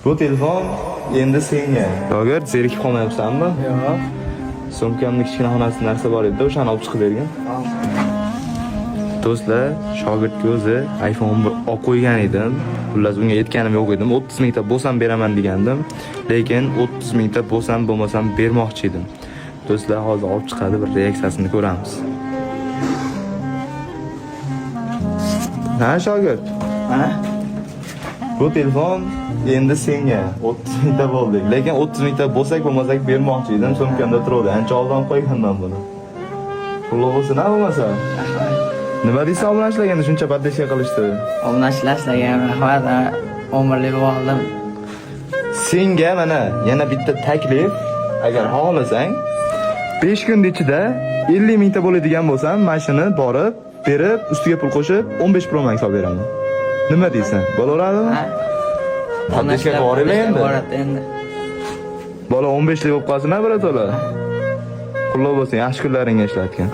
Bu telefon endi senga. Yo'g'ir, zerikib qolmayapsanmi? Yo'q. Sumkamning kichkina xonasida narsa bor edi, o'shani olib chiqib bergan. Do'stlar, shogirdga o'zi iPhone 11 olib qo'ygan edim. Xullas unga yetganim yo'q edim. 30 mingta bo'lsam beraman degandim. Lekin 30 mingta bo'lsam bo'lmasam bermoqchi edim. Do'stlar, hozir olib chiqadi, bir reaksiyasini ko'ramiz. Ha, shogird. Ha? Bu telefon endi senga 30 mingta bo'ldi. Lekin 30 mingta bo'lsak bo'lmasak bermoqchi edim. Sumkamda turadi. Ancha oldin qo'yganman buni. Quloq bo'lsin, ha bo'lmasa. Nima deysan obunachilarga shuncha poddeska qilishdi? Obunachilarga rahmat. 11lik oldim. Senga mana yana bitta taklif. Agar xohlasang 5 kun ichida 50 mingta bo'ladigan bo'lsam, mashina borib, berib, ustiga pul qo'shib 15 Pro Max olib beraman. Nima deysan? Bo'laveradimi? Poddeskaga boraymi endi? Endi. Bola 15lik bo'lib qolsin, birato'la. Quloq bo'lsin, yaxshi kunlaringga ishlatgan.